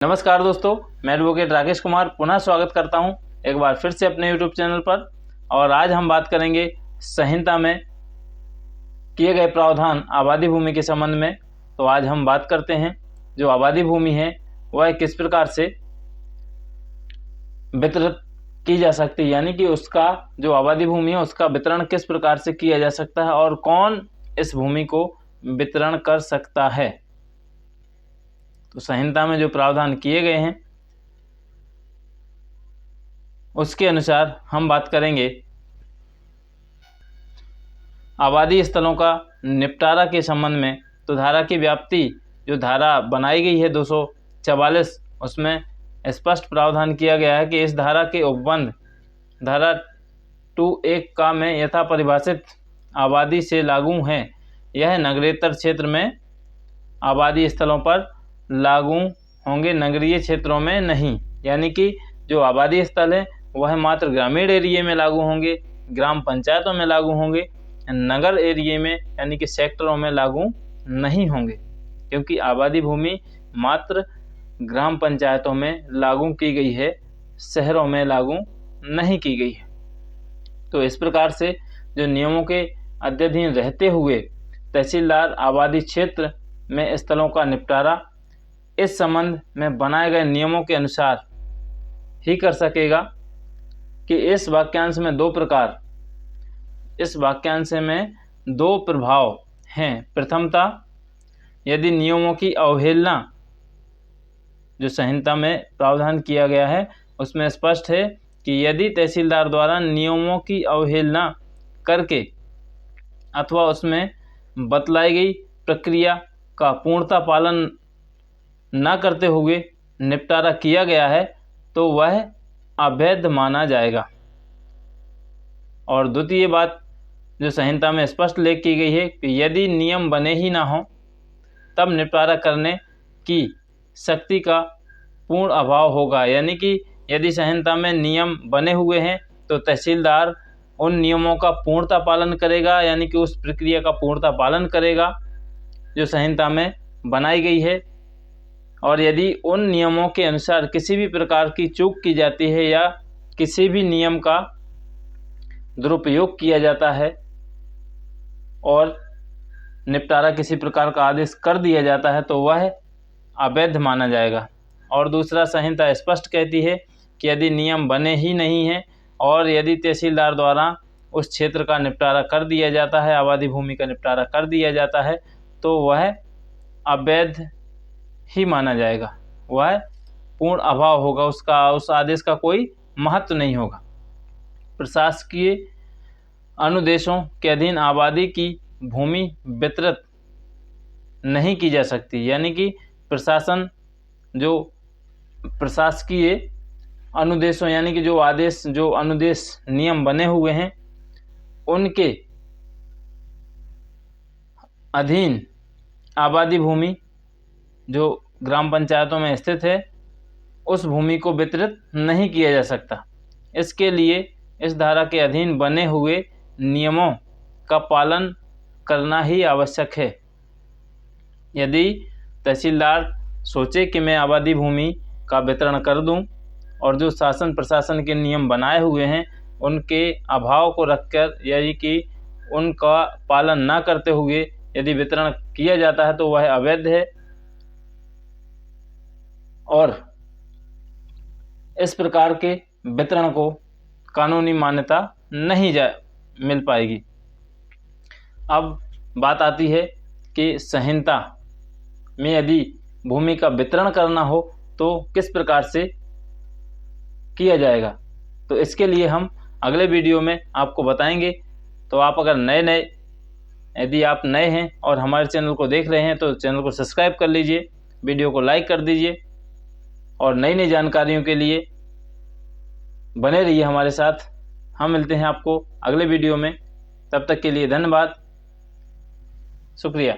नमस्कार दोस्तों, मैं एडवोकेट राकेश कुमार पुनः स्वागत करता हूं एक बार फिर से अपने YouTube चैनल पर। और आज हम बात करेंगे संहिता में किए गए प्रावधान आबादी भूमि के संबंध में। तो आज हम बात करते हैं जो आबादी भूमि है वह किस प्रकार से वितरित की जा सकती है, यानी कि उसका जो आबादी भूमि है उसका वितरण किस प्रकार से किया जा सकता है और कौन इस भूमि को वितरण कर सकता है। तो संहिता में जो प्रावधान किए गए हैं उसके अनुसार हम बात करेंगे आबादी स्थलों का निपटारा के संबंध में। तो धारा की व्याप्ति जो धारा बनाई गई है 244, उसमें स्पष्ट प्रावधान किया गया है कि इस धारा के उपबंध धारा 2(1) का में यथा परिभाषित आबादी से लागू हैं। यह नगरीयतर क्षेत्र में आबादी स्थलों पर लागू होंगे, नगरीय क्षेत्रों में नहीं। यानी कि जो आबादी स्थल है वह मात्र ग्रामीण एरिया में लागू होंगे, ग्राम पंचायतों में लागू होंगे, नगर एरिया में यानी कि सेक्टरों में लागू नहीं होंगे, क्योंकि आबादी भूमि मात्र ग्राम पंचायतों में लागू की गई है, शहरों में लागू नहीं की गई है। तो इस प्रकार से जो नियमों के अध्ययन रहते हुए तहसीलदार आबादी क्षेत्र में स्थलों का निपटारा इस संबंध में बनाए गए नियमों के अनुसार ही कर सकेगा कि इस वाक्यांश में दो प्रभाव हैं। प्रथमता, यदि नियमों की अवहेलना जो संहिता में प्रावधान किया गया है उसमें स्पष्ट है कि यदि तहसीलदार द्वारा नियमों की अवहेलना करके अथवा उसमें बतलाई गई प्रक्रिया का पूर्णतः पालन न करते हुए निपटारा किया गया है तो वह अवैध माना जाएगा। और द्वितीय बात जो संहिता में स्पष्ट उल्लेख की गई है कि यदि नियम बने ही ना हो तब निपटारा करने की शक्ति का पूर्ण अभाव होगा। यानी कि यदि संहिता में नियम बने हुए हैं तो तहसीलदार उन नियमों का पूर्णतः पालन करेगा, यानी कि उस प्रक्रिया का पूर्णतः पालन करेगा जो संहिता में बनाई गई है। और यदि उन नियमों के अनुसार किसी भी प्रकार की चूक की जाती है या किसी भी नियम का दुरुपयोग किया जाता है और निपटारा किसी प्रकार का आदेश कर दिया जाता है तो वह अवैध माना जाएगा। और दूसरा, संहिता स्पष्ट कहती है कि यदि नियम बने ही नहीं हैं और यदि तहसीलदार द्वारा उस क्षेत्र का निपटारा कर दिया जाता है, आबादी भूमि का निपटारा कर दिया जाता है, तो वह अवैध ही माना जाएगा, वह पूर्ण अभाव होगा, उसका उस आदेश का कोई महत्व नहीं होगा। प्रशासकीय अनुदेशों के अधीन आबादी की भूमि वितरित नहीं की जा सकती। यानी कि प्रशासकीय अनुदेशों यानी कि जो अनुदेश नियम बने हुए हैं उनके अधीन आबादी भूमि जो ग्राम पंचायतों में स्थित है उस भूमि को वितरित नहीं किया जा सकता। इसके लिए इस धारा के अधीन बने हुए नियमों का पालन करना ही आवश्यक है। यदि तहसीलदार सोचे कि मैं आबादी भूमि का वितरण कर दूं और जो शासन प्रशासन के नियम बनाए हुए हैं उनके अभाव को रखकर, यानी कि उनका पालन ना करते हुए यदि वितरण किया जाता है तो वह अवैध है और इस प्रकार के वितरण को कानूनी मान्यता नहीं मिल पाएगी। अब बात आती है कि संहिता में यदि भूमि का वितरण करना हो तो किस प्रकार से किया जाएगा। तो इसके लिए हम अगले वीडियो में आपको बताएंगे। तो आप अगर यदि आप नए हैं और हमारे चैनल को देख रहे हैं तो चैनल को सब्सक्राइब कर लीजिए, वीडियो को लाइक कर दीजिए और नई जानकारियों के लिए बने रहिए हमारे साथ। हम मिलते हैं आपको अगले वीडियो में, तब तक के लिए धन्यवाद, शुक्रिया।